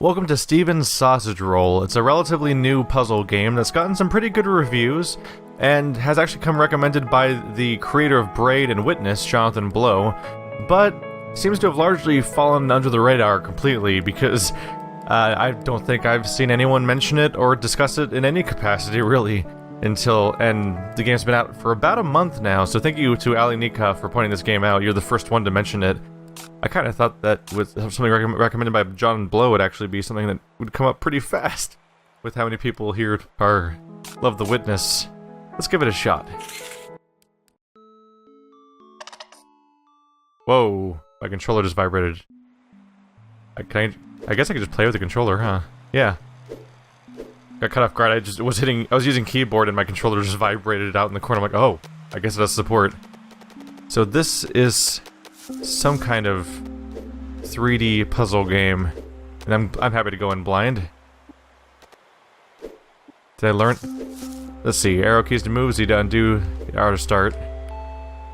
Welcome to Stephen's Sausage Roll. It's a relatively new puzzle game that's gotten some pretty good reviews, and has actually come recommended by the creator of Braid and Witness, Jonathan Blow, but seems to have largely fallen under the radar completely because I don't think I've seen anyone mention it or discuss it in any capacity, really, and the game's been out for about a month now, so thank you to Ali Nika for pointing this game out. You're the first one to mention it. I kind of thought that with something recommended by John Blow would actually be something that would come up pretty fast, with how many people here love The Witness. Let's give it a shot. Whoa, my controller just vibrated. I guess I could just play with the controller, huh? Yeah. Got cut off guard. I was using keyboard and my controller just vibrated out in the corner. I'm like, oh, I guess it has support. So this is some kind of 3D puzzle game, and I'm happy to go in blind. Did I learn? Let's see. Arrow keys to move, Z to undo, R to start.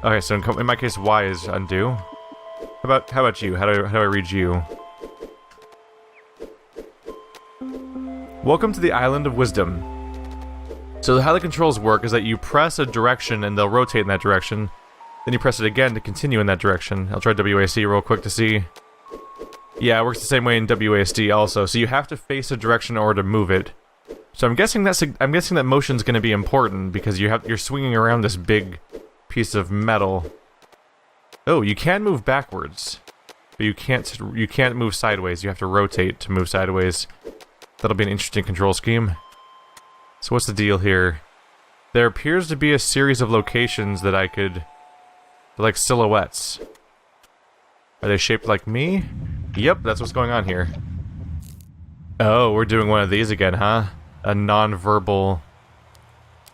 Okay, so in my case, Y is undo. How about you? How do I read you? Welcome to the Island of Wisdom. So how the controls work is that you press a direction and they'll rotate in that direction. Then you press it again to continue in that direction. I'll try WASD real quick to see. Yeah, it works the same way in WASD also. So you have to face a direction in order to move it. So I'm guessing that motion's going to be important because you're swinging around this big piece of metal. Oh, you can move backwards, but you can't move sideways. You have to rotate to move sideways. That'll be an interesting control scheme. So what's the deal here? There appears to be a series of locations that I could... They're like silhouettes. Are they shaped like me? Yep, that's what's going on here. Oh, we're doing one of these again, huh? A non-verbal...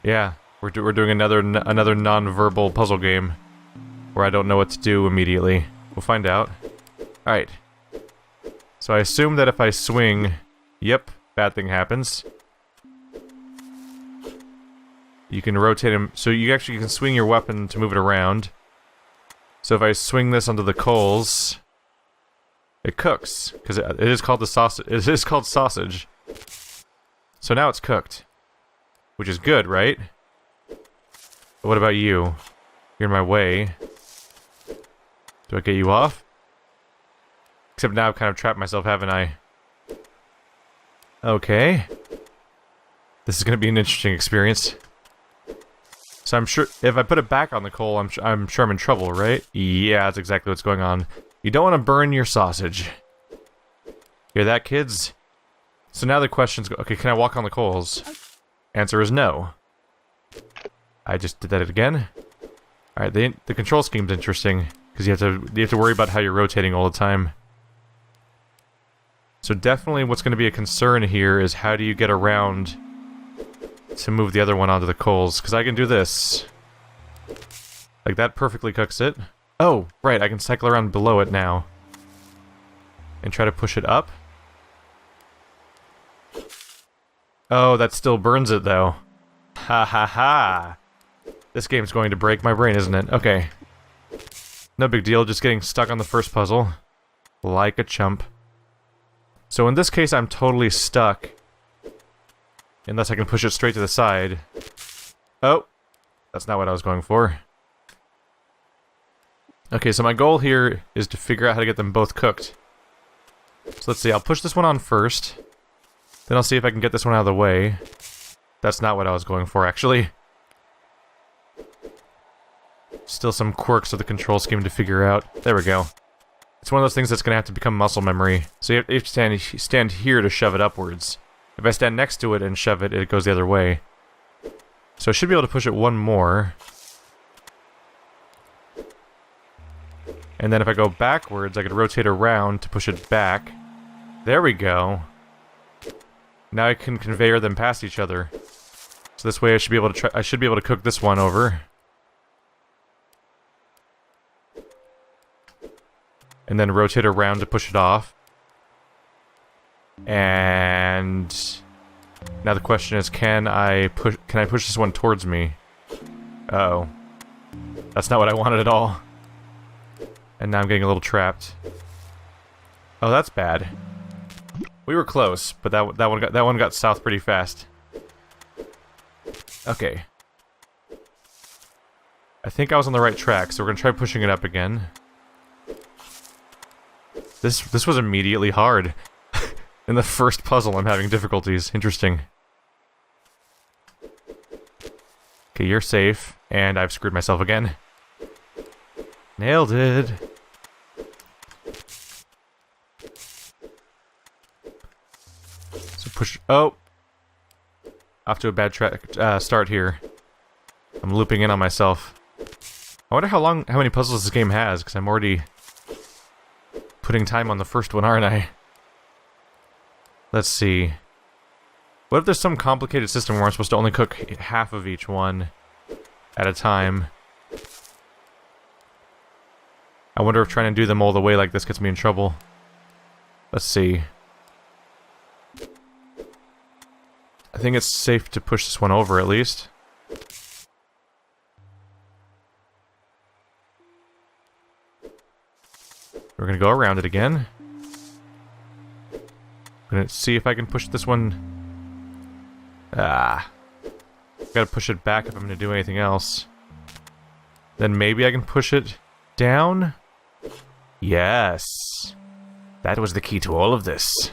Yeah, we're doing another non-verbal puzzle game where I don't know what to do immediately. We'll find out. Alright. So I assume that if I swing... Yep, bad thing happens. You can rotate him, so you actually can swing your weapon to move it around. So if I swing this onto the coals, it cooks, because it is called the sausage. It is called sausage. So now it's cooked, which is good, right? But what about you? You're in my way. Do I get you off? Except now I've kind of trapped myself, haven't I? Okay. This is going to be an interesting experience. So I'm sure if I put it back on the coal, I'm sure I'm in trouble, right? Yeah, that's exactly what's going on. You don't want to burn your sausage. Hear that, kids? So now the question's okay, can I walk on the coals? Answer is no. I just did that again. Alright, the control scheme's interesting, because you have to worry about how you're rotating all the time. So definitely what's going to be a concern here is how do you get around to move the other one onto the coals, because I can do this. Like, that perfectly cooks it. Oh, right, I can cycle around below it now. And try to push it up. Oh, that still burns it, though. Ha ha ha! This game's going to break my brain, isn't it? Okay. No big deal, just getting stuck on the first puzzle. Like a chump. So in this case, I'm totally stuck. Unless I can push it straight to the side. Oh! That's not what I was going for. Okay, so my goal here is to figure out how to get them both cooked. So let's see, I'll push this one on first. Then I'll see if I can get this one out of the way. That's not what I was going for, actually. Still some quirks of the control scheme to figure out. There we go. It's one of those things that's going to have to become muscle memory. So you have to stand here to shove it upwards. If I stand next to it and shove it, it goes the other way. So I should be able to push it one more. And then if I go backwards, I could rotate around to push it back. There we go. Now I can conveyor them past each other. So this way I should be able to cook this one over. And then rotate around to push it off. And now the question is, can I push this one towards me? Uh-oh. That's not what I wanted at all. And now I'm getting a little trapped. Oh, that's bad. We were close, but that one got south pretty fast. Okay. I think I was on the right track, so we're gonna try pushing it up again. This was immediately hard. In the first puzzle, I'm having difficulties. Interesting. Okay, you're safe, and I've screwed myself again. Nailed it. So push. Oh, off to a bad start here. I'm looping in on myself. I wonder how many puzzles this game has, because I'm already putting time on the first one, aren't I? Let's see. What if there's some complicated system where I'm supposed to only cook half of each one at a time? I wonder if trying to do them all the way like this gets me in trouble. Let's see. I think it's safe to push this one over at least. We're gonna go around it again. I'm gonna see if I can push this one. Ah. Gotta push it back if I'm gonna do anything else. Then maybe I can push it down? Yes. That was the key to all of this.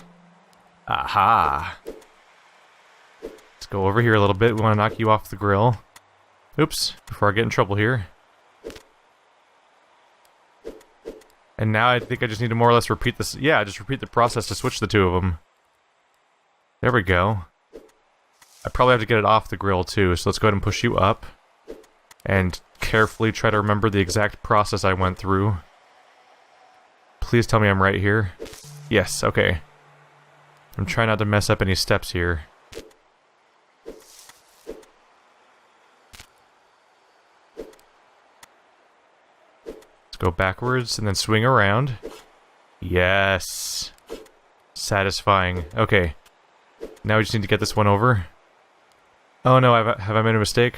Aha. Let's go over here a little bit. We want to knock you off the grill. Oops, before I get in trouble here. And now I think I just need to more or less repeat this. Yeah, just repeat the process to switch the two of them. There we go. I probably have to get it off the grill too, so let's go ahead and push you up. And carefully try to remember the exact process I went through. Please tell me I'm right here. Yes, okay. I'm trying not to mess up any steps here. Go backwards and then swing around. Yes. Satisfying. Okay. Now we just need to get this one over. Oh no, have I made a mistake?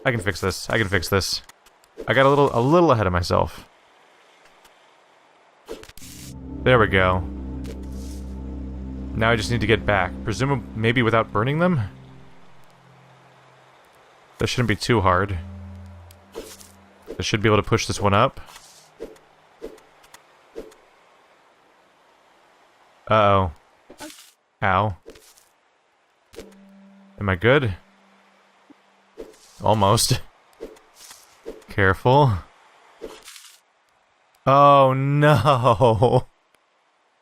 I can fix this. I can fix this. I got a little ahead of myself. There we go. Now I just need to get back. Presumably, maybe without burning them? That shouldn't be too hard. I should be able to push this one up. Uh-oh. Ow. Am I good? Almost. Careful. Oh no!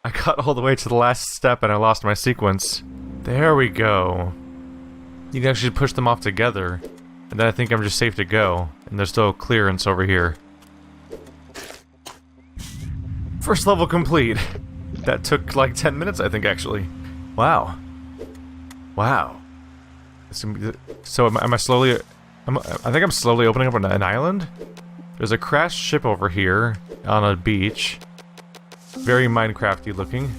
I got all the way to the last step and I lost my sequence. There we go. You can actually push them off together. And then I think I'm just safe to go. And there's still clearance over here. First level complete. That took like 10 minutes, I think, actually. Wow. Wow. So am I slowly... I think I'm slowly opening up an island? There's a crashed ship over here on a beach. Very Minecrafty looking.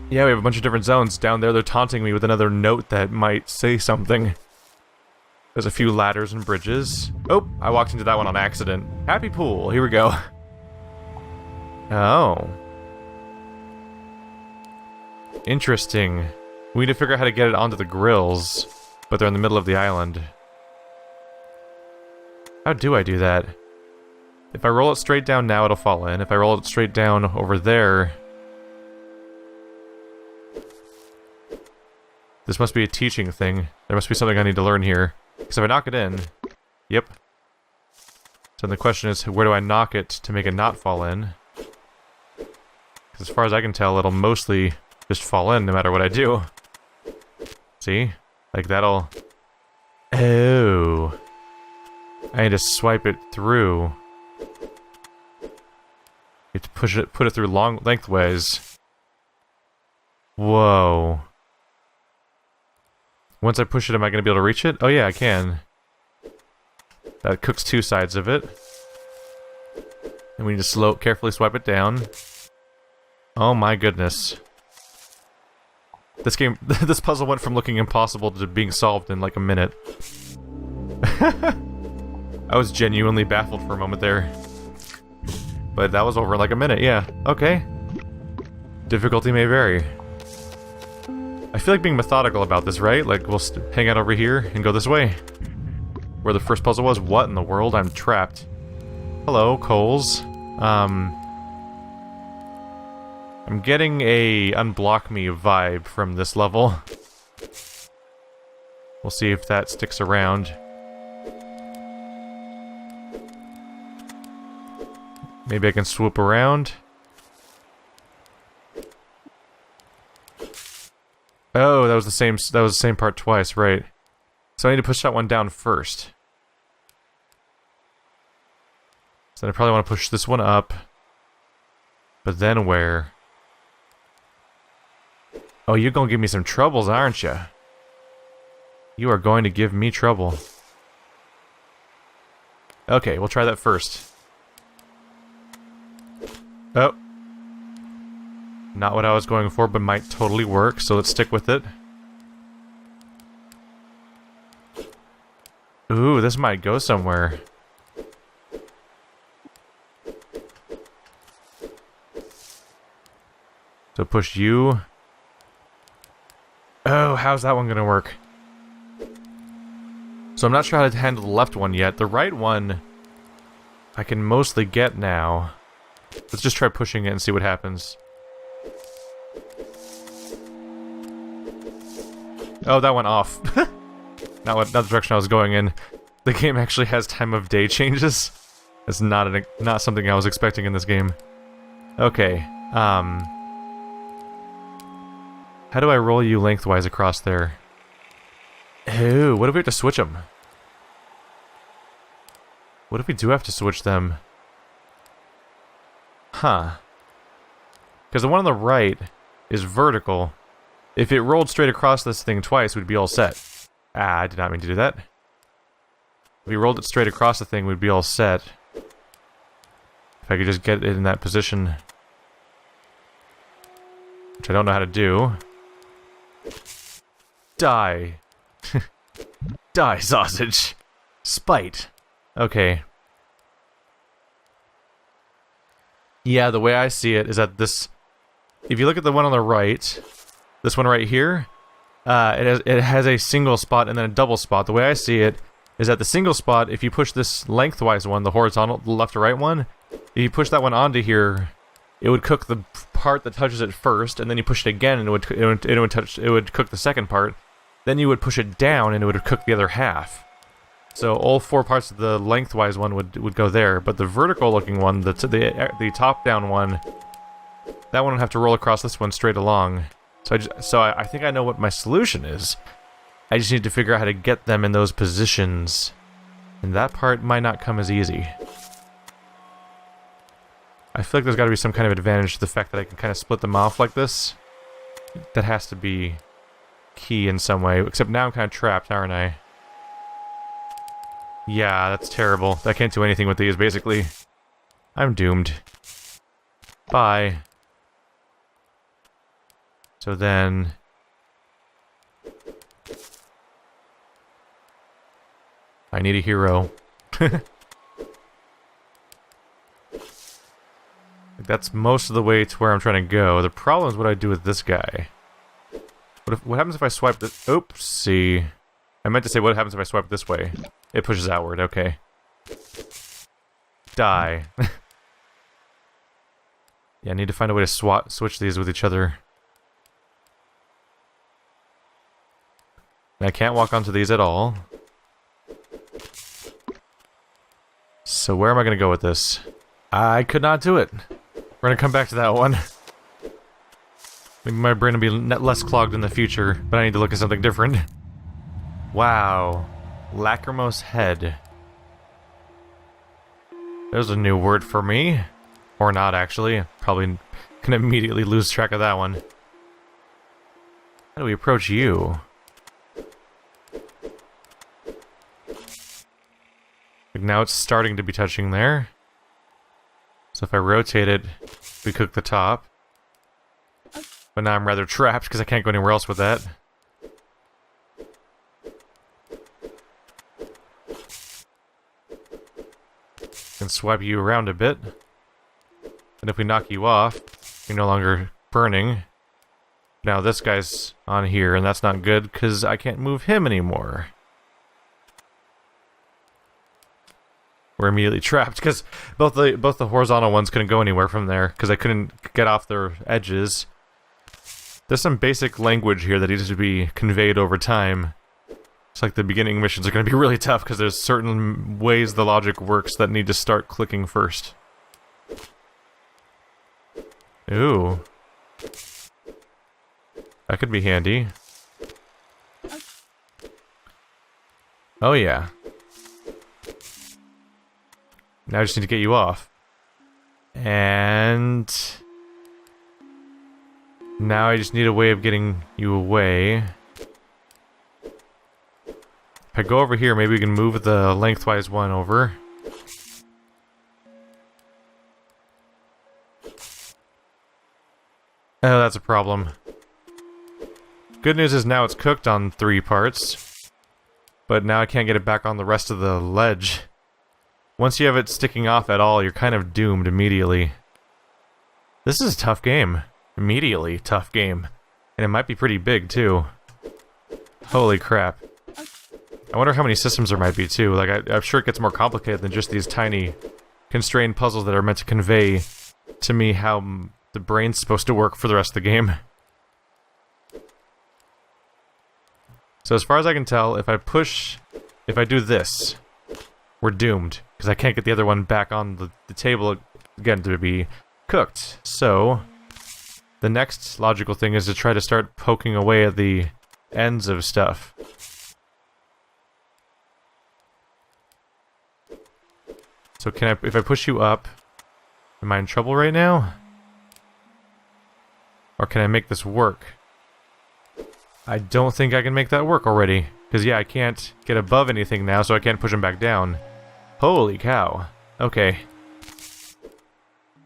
Yeah, we have a bunch of different zones. Down there, they're taunting me with another note that might say something. There's a few ladders and bridges. Oh, I walked into that one on accident. Happy pool, here we go. Oh. Interesting. We need to figure out how to get it onto the grills, but they're in the middle of the island. How do I do that? If I roll it straight down now, it'll fall in. If I roll it straight down over there... This must be a teaching thing. There must be something I need to learn here. Because if I knock it in... Yep. So the question is, where do I knock it to make it not fall in? Because as far as I can tell, it'll mostly just fall in no matter what I do. See? Like that'll... Oh. I need to swipe it through. You have to put it through lengthways. Whoa. Once I push it, am I going to be able to reach it? Oh yeah, I can. That cooks two sides of it. And we need to carefully swipe it down. Oh my goodness. This puzzle went from looking impossible to being solved in like a minute. I was genuinely baffled for a moment there. But that was over in like a minute, yeah. Okay. Difficulty may vary. I feel like being methodical about this, right? Like, we'll hang out over here and go this way. Where the first puzzle was. What in the world? I'm trapped. Hello, Coles. I'm getting a unblock me vibe from this level. We'll see if that sticks around. Maybe I can swoop around. Oh, that was the same part twice, right. So I need to push that one down first. So I probably want to push this one up. But then where? Oh, you're gonna give me some troubles, aren't you? You are going to give me trouble. Okay, we'll try that first. Oh. Not what I was going for, but might totally work, so let's stick with it. Ooh, this might go somewhere. So push you. Oh, how's that one gonna work? So I'm not sure how to handle the left one yet. The right one, I can mostly get now. Let's just try pushing it and see what happens. Oh, that went off. Not the direction I was going in. The game actually has time of day changes. It's not something I was expecting in this game. Okay, how do I roll you lengthwise across there? Oh, what if we have to switch them? What if we do have to switch them? Huh. Because the one on the right is vertical. If it rolled straight across this thing twice, we'd be all set. Ah, I did not mean to do that. If we rolled it straight across the thing, we'd be all set. If I could just get it in that position. Which I don't know how to do. Die. Die, sausage. Spite. Okay. Yeah, the way I see it is that this... If you look at the one on the right, this one right here, it has a single spot and then a double spot. The way I see it is that the single spot, if you push this lengthwise one, the horizontal, the left to right one, if you push that one onto here, it would cook the part that touches it first, and then you push it again and it would cook the second part. Then you would push it down and it would cook the other half. So all four parts of the lengthwise one would go there, but the vertical looking one, the top down one, that one would have to roll across this one straight along. So I think I know what my solution is. I just need to figure out how to get them in those positions. And that part might not come as easy. I feel like there's got to be some kind of advantage to the fact that I can kind of split them off like this. That has to be key in some way. Except now I'm kind of trapped, aren't I? Yeah, that's terrible. I can't do anything with these, basically. I'm doomed. Bye. So then... I need a hero. That's most of the way to where I'm trying to go. The problem is what I do with this guy. What happens if I swipe this? Oopsie. I meant to say what happens if I swipe this way. It pushes outward, okay. Die. Yeah, I need to find a way to switch these with each other. And I can't walk onto these at all. So where am I going to go with this? I could not do it. We're going to come back to that one. Maybe my brain will be less clogged in the future, but I need to look at something different. Wow. Lachrymose head. There's a new word for me. Or not, actually. Probably can immediately lose track of that one. How do we approach you? Like now it's starting to be touching there. So if I rotate it, we cook the top. But now I'm rather trapped because I can't go anywhere else with that. Can swipe you around a bit. And if we knock you off, you're no longer burning. Now this guy's on here, and that's not good, because I can't move him anymore. We're immediately trapped, because both the horizontal ones couldn't go anywhere from there, because I couldn't get off their edges. There's some basic language here that needs to be conveyed over time. It's like the beginning missions are going to be really tough, because there's certain ways the logic works that need to start clicking first. Ooh. That could be handy. Oh yeah. Now I just need to get you off. And... now I just need a way of getting you away. If I go over here, maybe we can move the lengthwise one over. Oh, that's a problem. Good news is now it's cooked on 3 parts. But now I can't get it back on the rest of the ledge. Once you have it sticking off at all, you're kind of doomed immediately. This is a tough game. Immediately tough game. And it might be pretty big, too. Holy crap. I wonder how many systems there might be, too. Like, I'm sure it gets more complicated than just these tiny, constrained puzzles that are meant to convey to me how the brain's supposed to work for the rest of the game. So as far as I can tell, if I do this, we're doomed, because I can't get the other one back on the table again to be cooked. So, the next logical thing is to try to start poking away at the ends of stuff. So if I push you up, am I in trouble right now? Or can I make this work? I don't think I can make that work already. Because yeah, I can't get above anything now, so I can't push him back down. Holy cow. Okay.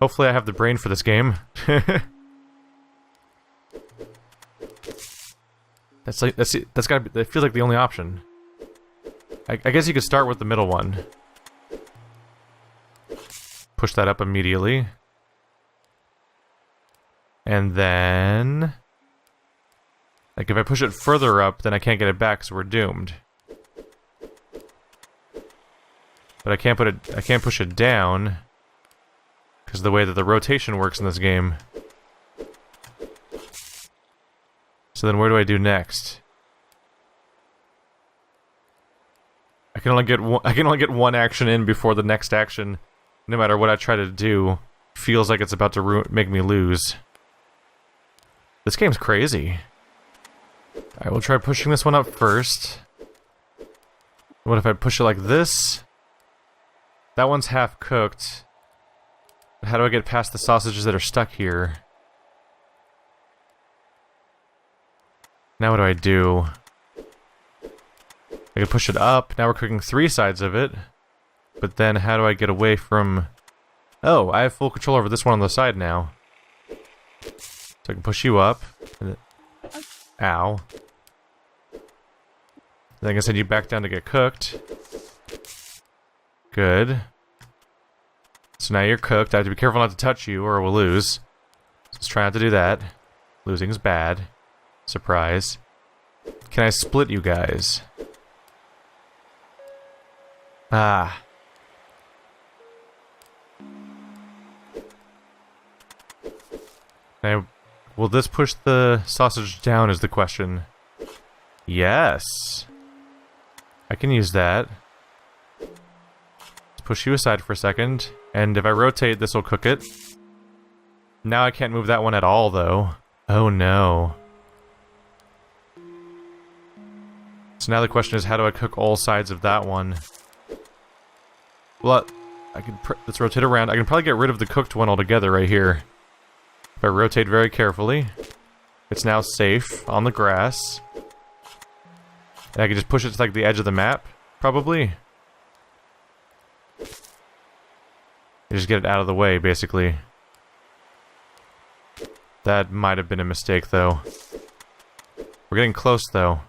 Hopefully I have the brain for this game. That's gotta be, that feels like the only option. I guess you could start with the middle one. Push that up immediately. And then... like, if I push it further up, then I can't get it back, so we're doomed. But I can't push it down, because of the way that the rotation works in this game. So then where do I do next? I can only get one action in before the next action, no matter what I try to do, feels like it's about to make me lose. This game's crazy. Alright, we'll try pushing this one up first. What if I push it like this? That one's half cooked. But how do I get past the sausages that are stuck here? Now what do I do? I can push it up. Now we're cooking 3 sides of it. But then how do I get away from... oh, I have full control over this one on the side now. So I can push you up. Ow. Then I can send you back down to get cooked. Good. So now you're cooked. I have to be careful not to touch you or we'll lose. So let's try not to do that. Losing's bad. Surprise. Can I split you guys? Ah. Now, will this push the sausage down is the question. Yes. I can use that. Let's push you aside for a second. And if I rotate, this will cook it. Now I can't move that one at all, though. Oh no. So now the question is, how do I cook all sides of that one? Well, let's rotate around. I can probably get rid of the cooked one altogether right here. If I rotate very carefully, it's now safe on the grass. And I can just push it to like the edge of the map, probably. Just get it out of the way, basically. That might have been a mistake, though. We're getting close, though.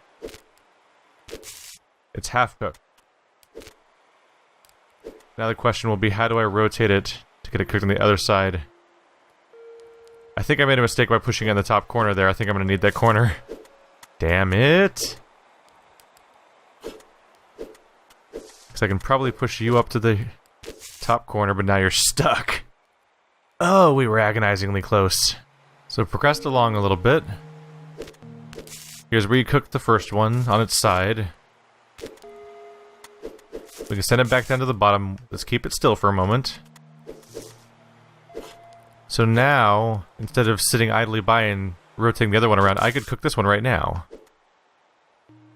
It's half cooked. Now the question will be, how do I rotate it to get it cooked on the other side? I think I made a mistake by pushing in the top corner there. I think I'm gonna need that corner. Damn it! Because I can probably push you up to the top corner, but now you're stuck. Oh, we were agonizingly close. So progressed along a little bit. Here's where you cook the first one on its side. We can send it back down to the bottom. Let's keep it still for a moment. So now, instead of sitting idly by and rotating the other one around, I could cook this one right now.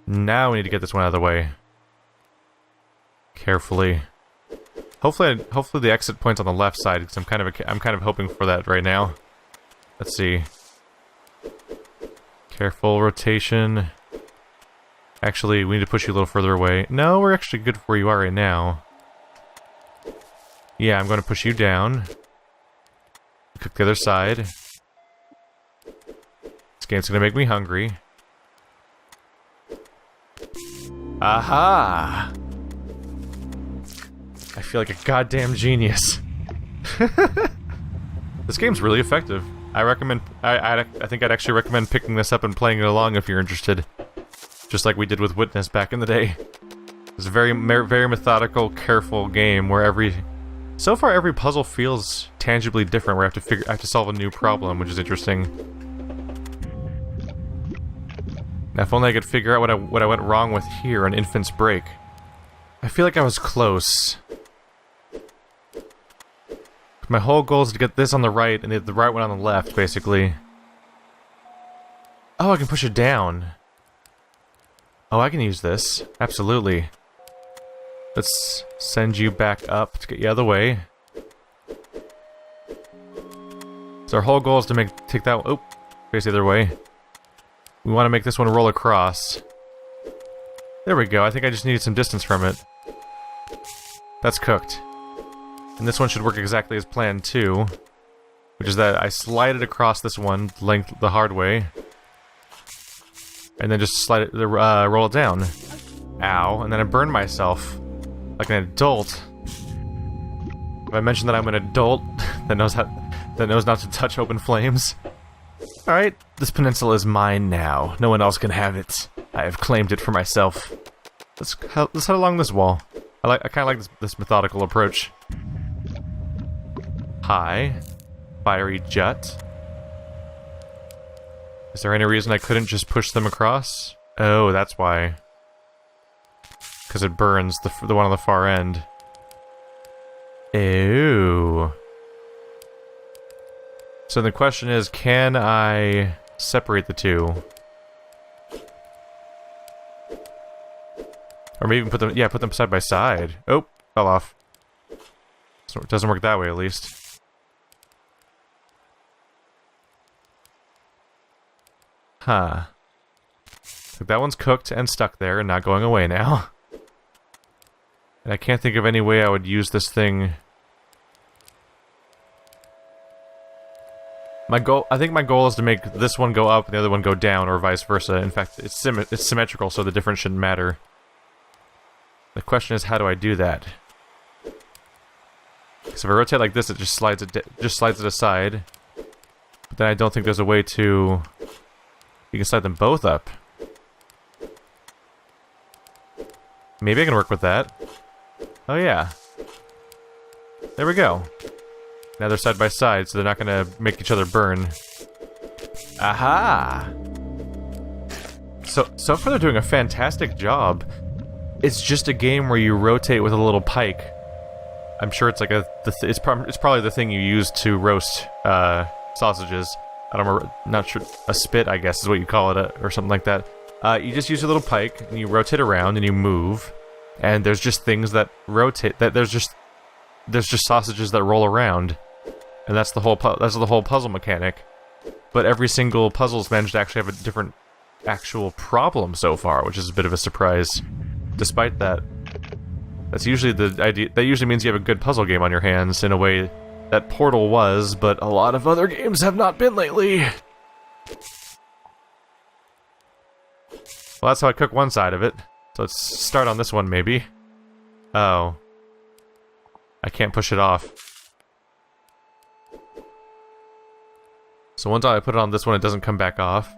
Now we need to get this one out of the way. Carefully. Hopefully the exit point's on the left side, because I'm kind of hoping for that right now. Let's see. Careful rotation. Actually, we need to push you a little further away. No, we're actually good where you are right now. Yeah, I'm going to push you down. Cook the other side. This game's going to make me hungry. Aha! I feel like a goddamn genius. This game's really effective. I recommend. I think I'd actually recommend picking this up and playing it along if you're interested. Just like we did with Witness back in the day. It's a very methodical, careful game where so far every puzzle feels tangibly different. Where I have to solve a new problem, which is interesting. Now, if only I could figure out what I went wrong with here on Infant's Break. I feel like I was close. My whole goal is to get this on the right and the right one on the left, basically. Oh, I can push it down. Oh, I can use this. Absolutely. Let's send you back up to get you out of the way. So our whole goal is to take that one... Oh, face the other way. We want to make this one roll across. There we go. I think I just needed some distance from it. That's cooked. And this one should work exactly as planned too. Which is that I slide it across this one, length the hard way. And then just slide it, roll it down. Ow, and then I burn myself. Like an adult. Have I mentioned that I'm an adult that knows not to touch open flames? Alright, this peninsula is mine now. No one else can have it. I have claimed it for myself. Let's head along this wall. I kind of like this methodical approach. Hi. Fiery jet. Is there any reason I couldn't just push them across? Oh, that's why. Because it burns the one on the far end. Ew. So the question is, can I separate the two? Or maybe even put them side by side. Oh, fell off. So it doesn't work that way, at least. Huh. So that one's cooked and stuck there and not going away now. And I can't think of any way I would use this thing. I think my goal is to make this one go up and the other one go down, or vice versa. In fact, it's symmetrical, so the difference shouldn't matter. The question is, how do I do that? Because if I rotate like this, it just slides it aside. But then I don't think there's a way to... You can slide them both up. Maybe I can work with that. Oh yeah. There we go. Now they're side by side, so they're not gonna make each other burn. Aha! So far they're doing a fantastic job. It's just a game where you rotate with a little pike. I'm sure it's like it's probably the thing you use to roast sausages. I don't remember, not sure, a spit, I guess is what you call it, or something like that. You just use a little pike, and you rotate around, and you move, and there's just things that rotate, there's just sausages that roll around, and that's the whole puzzle mechanic. But every single puzzle's managed to actually have a different actual problem so far, which is a bit of a surprise. Despite that, that's usually the idea. That usually means you have a good puzzle game on your hands, in a way that Portal was, but a lot of other games have not been lately. Well, that's how I cook one side of it. So let's start on this one, maybe. Oh. I can't push it off. So once I put it on this one, it doesn't come back off.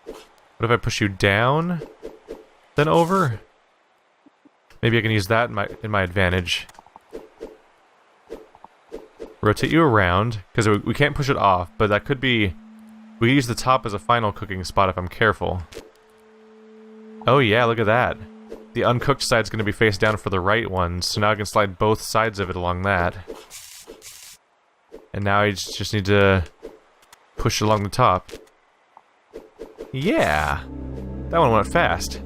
What if I push you down, then over? Maybe I can use that in my advantage. Rotate you around, because we can't push it off, but that could be... We can use the top as a final cooking spot if I'm careful. Oh yeah, look at that. The uncooked side's going to be face down for the right one, so now I can slide both sides of it along that. And now I just need to push it along the top. Yeah! That one went fast.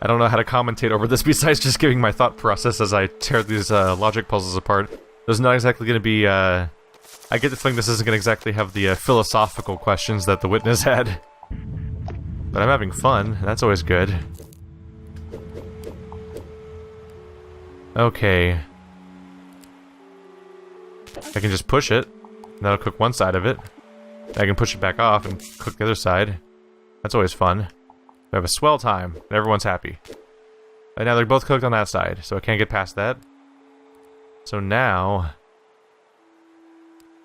I don't know how to commentate over this besides just giving my thought process as I tear these logic puzzles apart. There's not exactly going to be, I get the feeling this isn't going to exactly have the philosophical questions that the witness had. But I'm having fun, and that's always good. Okay. I can just push it, and that'll cook one side of it. I can push it back off and cook the other side. That's always fun. We have a swell time, and everyone's happy. And now they're both cooked on that side, so I can't get past that. So now...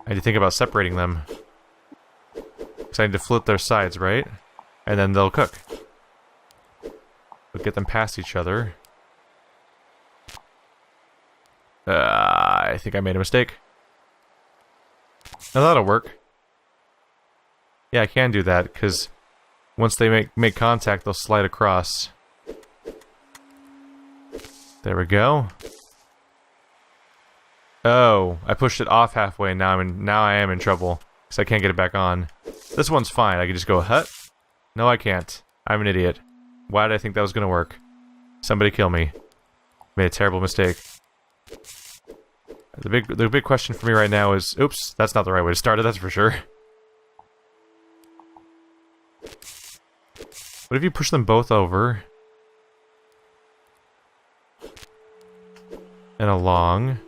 I need to think about separating them. Because I need to flip their sides, right? And then they'll cook. We'll get them past each other. I think I made a mistake. Now that'll work. Yeah, I can do that, because once they make contact, they'll slide across. There we go. Oh, I pushed it off halfway, now I am in trouble, because I can't get it back on. This one's fine, I can just go, hut? No, I can't. I'm an idiot. Why did I think that was gonna work? Somebody kill me. Made a terrible mistake. The big question for me right now is, oops, that's not the right way to start it, that's for sure. What if you push them both over? And along.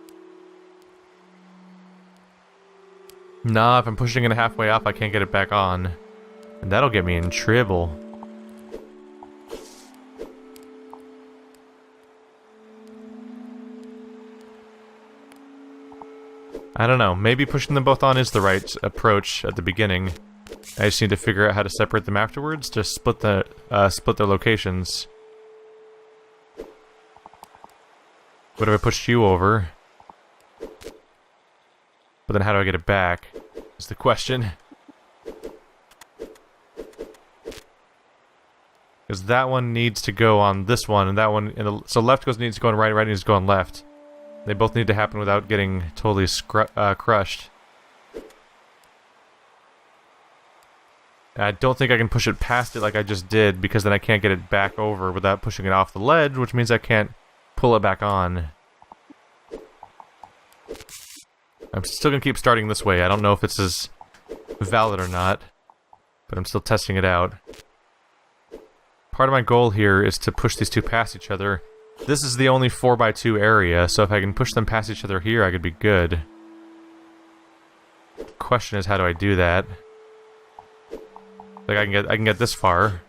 Nah, if I'm pushing it halfway off, I can't get it back on. And that'll get me in trouble. I don't know, maybe pushing them both on is the right approach at the beginning. I just need to figure out how to separate them afterwards to split their locations. What if I push you over? But then how do I get it back? Is the question. Because that one needs to go on this one, and that one... so left needs to go on right, right needs to go on left. They both need to happen without getting totally crushed. I don't think I can push it past it like I just did, because then I can't get it back over without pushing it off the ledge, which means I can't pull it back on. I'm still gonna keep starting this way. I don't know if this is valid or not, but I'm still testing it out. Part of my goal here is to push these two past each other. This is the only 4x2 area, so if I can push them past each other here, I could be good. The question is, how do I do that? Like, I can get this far.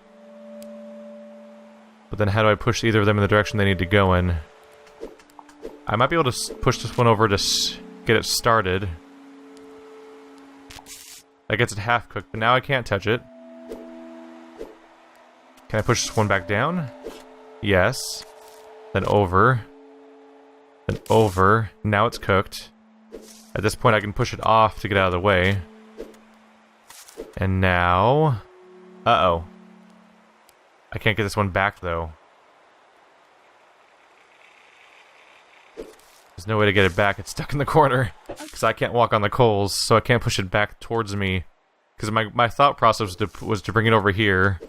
But then how do I push either of them in the direction they need to go in? I might be able to push this one over to get it started. That gets it half cooked, but now I can't touch it. Can I push this one back down? Yes. Then over. Then over. Now it's cooked. At this point I can push it off to get out of the way. And now... uh-oh. I can't get this one back, though. There's no way to get it back. It's stuck in the corner. Because I can't walk on the coals, so I can't push it back towards me. Because my thought process was to bring it over here.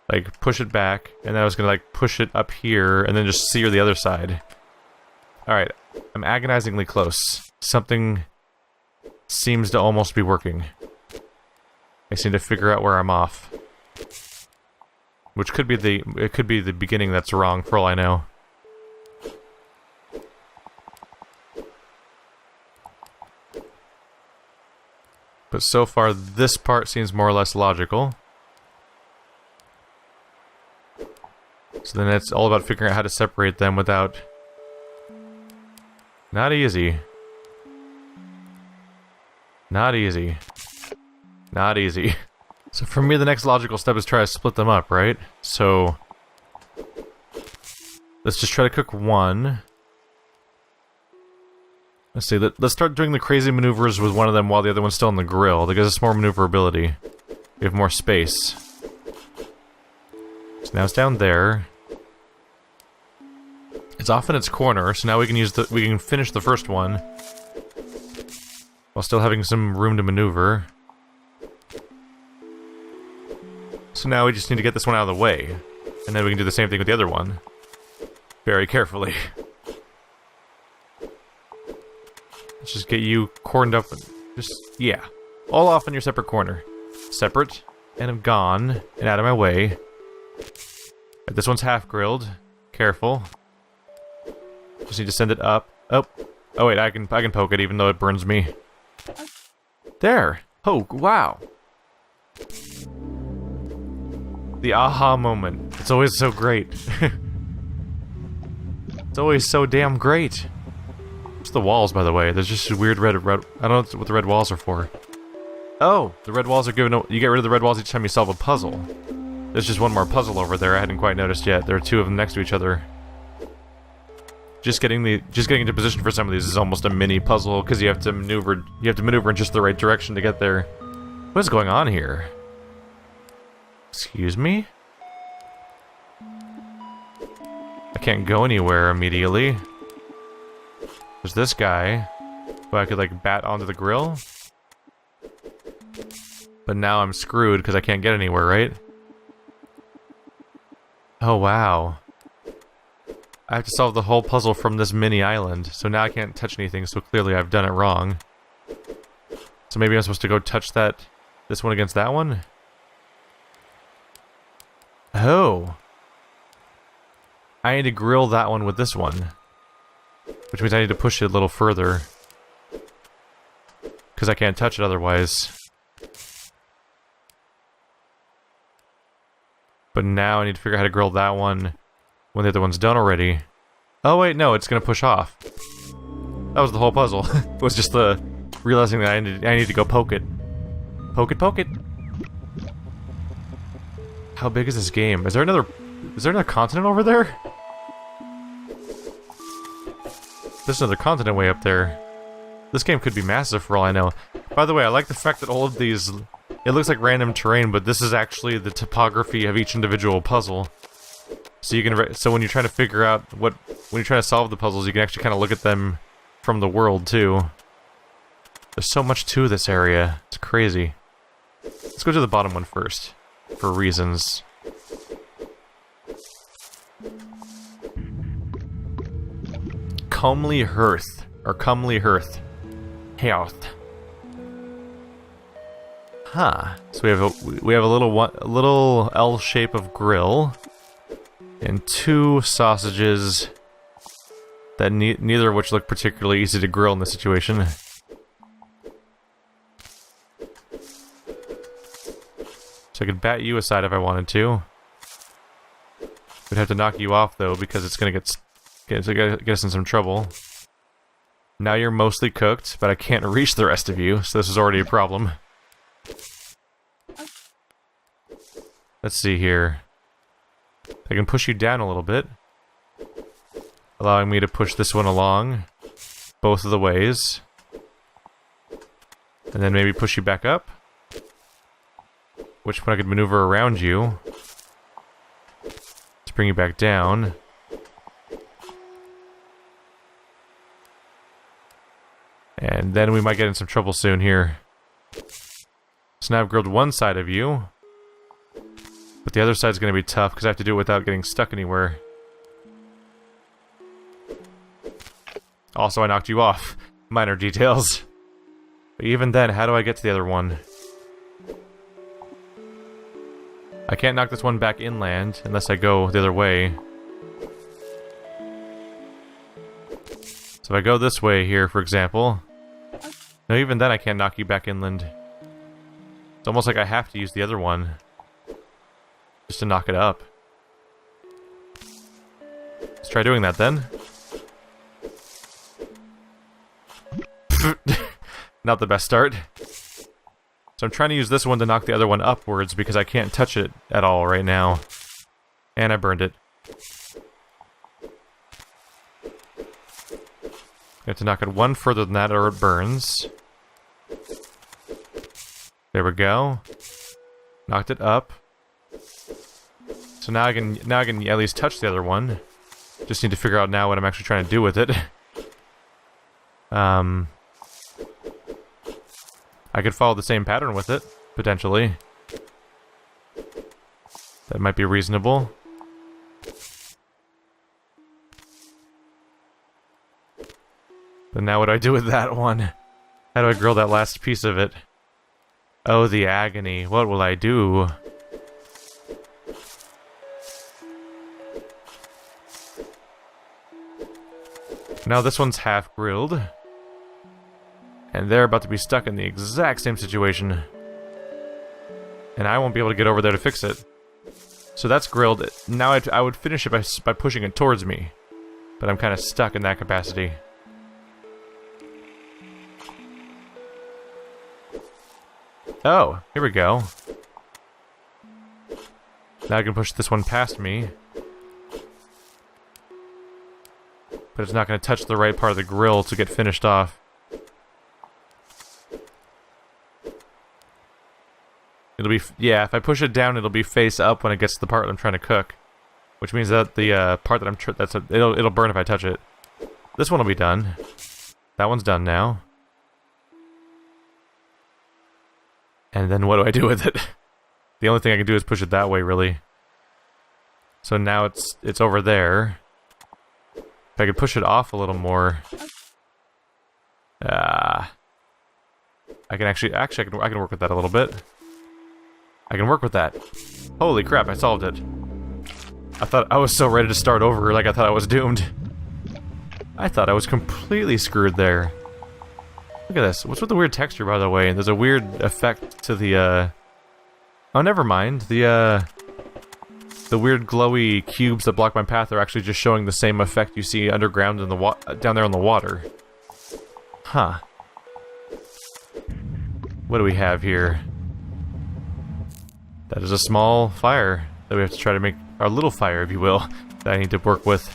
Like, push it back, and then I was gonna, like, push it up here, and then just sear the other side. Alright, I'm agonizingly close. Something seems to almost be working. I just need to figure out where I'm off. Which could be it could be the beginning that's wrong, for all I know. But so far, this part seems more or less logical. So then it's all about figuring out how to separate them without... Not easy. Not easy. Not easy. So for me, the next logical step is try to split them up, right? So... let's just try to cook one. Let's see, let's start doing the crazy maneuvers with one of them while the other one's still on the grill. That gives us more maneuverability. We have more space. So now it's down there. It's off in its corner, so now we can finish the first one while still having some room to maneuver. So now we just need to get this one out of the way, and then we can do the same thing with the other one. Very carefully. Let's just get you cornered up and just, yeah. All off in your separate corner. Separate, and I'm gone, and out of my way. Right, this one's half grilled. Careful. Just need to send it up. Oh. Oh wait, I can poke it even though it burns me. There! Poke, wow! The aha moment. It's always so great. It's always so damn great. What's the walls, by the way? There's just weird red... I don't know what the red walls are for. Oh! The red walls are given... You get rid of the red walls each time you solve a puzzle. There's just one more puzzle over there I hadn't quite noticed yet. There are two of them next to each other. Just getting into position for some of these is almost a mini puzzle because you have to maneuver in just the right direction to get there. What is going on here? Excuse me? I can't go anywhere immediately. There's this guy who I could like bat onto the grill. But now I'm screwed because I can't get anywhere, right? Oh wow. I have to solve the whole puzzle from this mini island, so now I can't touch anything, so clearly I've done it wrong. So maybe I'm supposed to go touch this one against that one? Oh. I need to grill that one with this one. Which means I need to push it a little further. Because I can't touch it otherwise. But now I need to figure out how to grill that one when the other one's done already. Oh wait, no, it's gonna push off. That was the whole puzzle. It was just the realizing that I need to go poke it. Poke it, poke it! How big is this game? Is there another continent over there? There's another continent way up there. This game could be massive for all I know. By the way, I like the fact that all of these... It looks like random terrain, but this is actually the topography of each individual puzzle. So you can, so when you're trying to figure out when you're trying to solve the puzzles, you can actually kind of look at them from the world too. There's so much to this area. It's crazy. Let's go to the bottom one first, for reasons. Comely hearth, or comely hearth. Hearth. Huh. So we have a little L shape of grill. And two sausages that neither of which look particularly easy to grill in this situation. So I could bat you aside if I wanted to. We'd have to knock you off though because it's gonna get us in some trouble. Now you're mostly cooked, but I can't reach the rest of you, so this is already a problem. Let's see here. I can push you down a little bit, allowing me to push this one along both of the ways. And then maybe push you back up. Which one I could maneuver around you to bring you back down. And then we might get in some trouble soon here. So now I've grilled one side of you. But the other side's going to be tough because I have to do it without getting stuck anywhere. Also, I knocked you off. Minor details. But even then, how do I get to the other one? I can't knock this one back inland unless I go the other way. So if I go this way here, for example... No, even then I can't knock you back inland. It's almost like I have to use the other one. Just to knock it up. Let's try doing that then. Not the best start. So I'm trying to use this one to knock the other one upwards because I can't touch it at all right now. And I burned it. I have to knock it one further than that or it burns. There we go. Knocked it up. So now I can at least touch the other one. Just need to figure out now what I'm actually trying to do with it. I could follow the same pattern with it, potentially. That might be reasonable. But now what do I do with that one? How do I grill that last piece of it? Oh, the agony. What will I do? Now this one's half grilled. And they're about to be stuck in the exact same situation. And I won't be able to get over there to fix it. So that's grilled. Now I would finish it by pushing it towards me. But I'm kind of stuck in that capacity. Oh, here we go. Now I can push this one past me. But it's not going to touch the right part of the grill to get finished off. It'll be, yeah, if I push it down, it'll be face up when it gets to the part I'm trying to cook. Which means that the part that it'll burn if I touch it. This one will be done. That one's done now. And then what do I do with it? The only thing I can do is push it that way, really. So now it's over there. If I could push it off a little more. I can actually I can work with that a little bit. I can work with that. Holy crap, I solved it. I thought I was so ready to start over, like I thought I was doomed. I thought I was completely screwed there. Look at this. What's with the weird texture, by the way? There's a weird effect to the, oh, never mind. The weird glowy cubes that block my path are actually just showing the same effect you see underground in the down there in the water. Huh. What do we have here? That is a small fire that we have to try to make, our little fire, if you will, that I need to work with.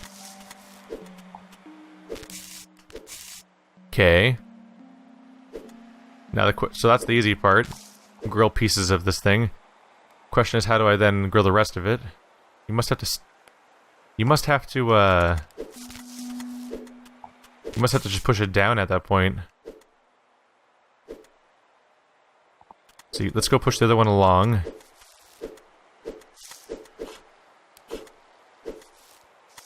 Okay. Now so that's the easy part. Grill pieces of this thing. Question is, how do I then grill the rest of it? You must have to just push it down at that point. So let's go push the other one along.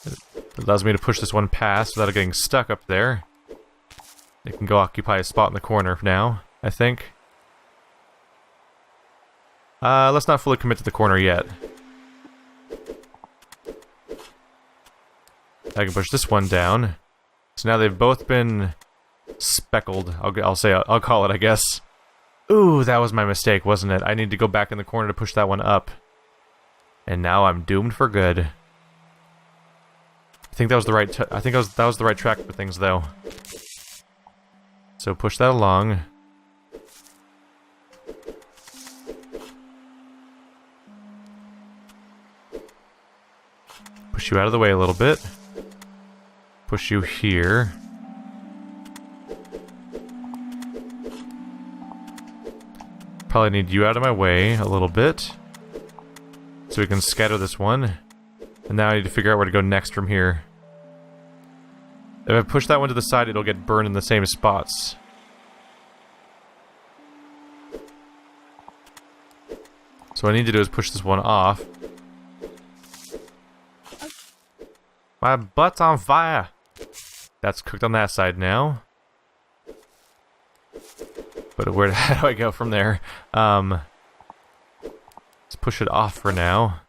It allows me to push this one past without it getting stuck up there. It can go occupy a spot in the corner now, I think. Let's not fully commit to the corner yet. I can push this one down. So now they've both been speckled. I'll call it, I guess. Ooh, that was my mistake, wasn't it? I need to go back in the corner to push that one up. And now I'm doomed for good. I think that was the right. That was the right track for things, though. So push that along. Push you out of the way a little bit. Push you here. Probably need you out of my way a little bit. So we can scatter this one. And now I need to figure out where to go next from here. If I push that one to the side, it'll get burned in the same spots. So what I need to do is push this one off. My butt's on fire! That's cooked on that side now. But how do I go from there? Let's push it off for now.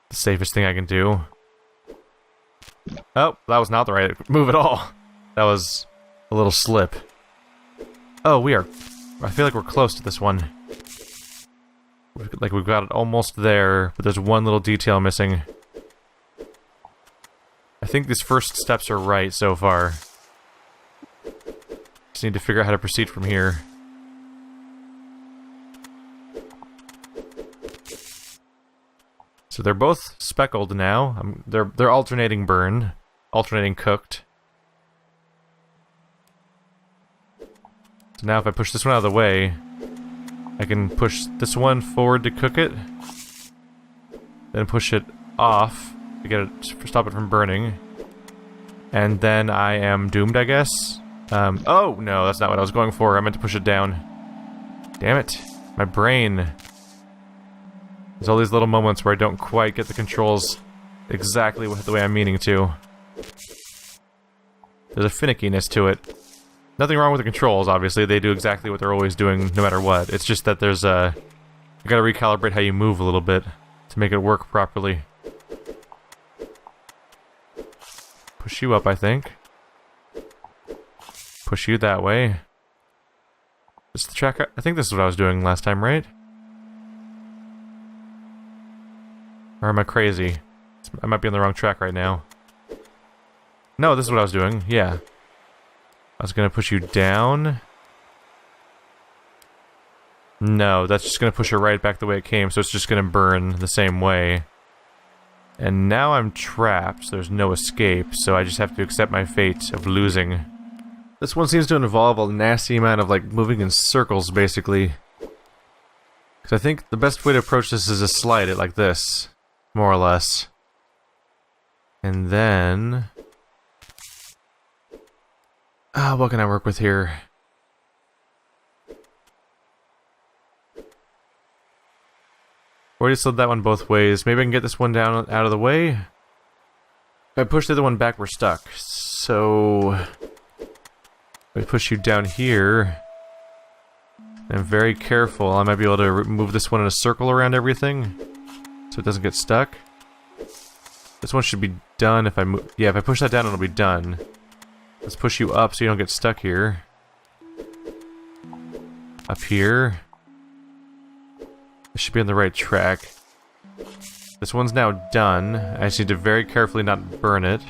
The safest thing I can do. Oh, that was not the right move at all. That was a little slip. Oh, I feel like we're close to this one. Like we've got it almost there, but there's one little detail missing. think these first steps are right so far. Just need to figure out how to proceed from here. So they're both speckled now. They're alternating burn, alternating cooked. So now if I push this one out of the way, I can push this one forward to cook it, then push it off to get it, stop it from burning, and then I am doomed, I guess. Oh no, that's not what I was going for. I meant to push it down. Damn it, my brain. There's all these little moments where I don't quite get the controls exactly the way I'm meaning to. There's a finickiness to it. Nothing wrong with the controls, obviously. They do exactly what they're always doing, no matter what. It's just that there's a... You gotta recalibrate how you move a little bit to make it work properly. Push you up, I think. Push you that way. Is the track... I think this is what I was doing last time, right? Or am I crazy? I might be on the wrong track right now. No, this is what I was doing. Yeah. I was gonna push you down. No, that's just gonna push it right back the way it came, so it's just gonna burn the same way. And now I'm trapped, so there's no escape, so I just have to accept my fate of losing. This one seems to involve a nasty amount of, like, moving in circles, basically. Because I think the best way to approach this is to slide it like this, more or less. And then... what can I work with here? Already slid that one both ways. Maybe I can get this one down out of the way? If I push the other one back, we're stuck. So... if I push you down here... I'm very careful. I might be able to move this one in a circle around everything. So it doesn't get stuck. This one should be done if I move... Yeah, if I push that down, it'll be done. Let's push you up so you don't get stuck here. Up here. This should be on the right track. This one's now done. I just need to very carefully not burn it.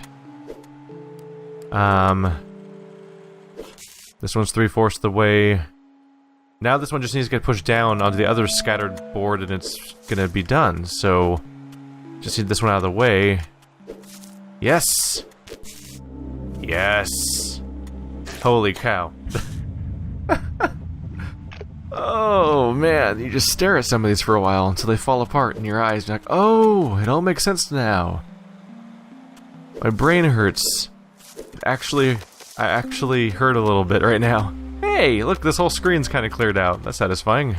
This one's 3/4 the way. Now this one just needs to get pushed down onto the other scattered board and it's gonna be done. So, just need this one out of the way. Yes! Yes! Holy cow. Oh man, you just stare at some of these for a while until they fall apart in your eyes. You're like, oh, it all makes sense now. My brain hurts. I actually hurt a little bit right now. Hey, look, this whole screen's kind of cleared out. That's satisfying.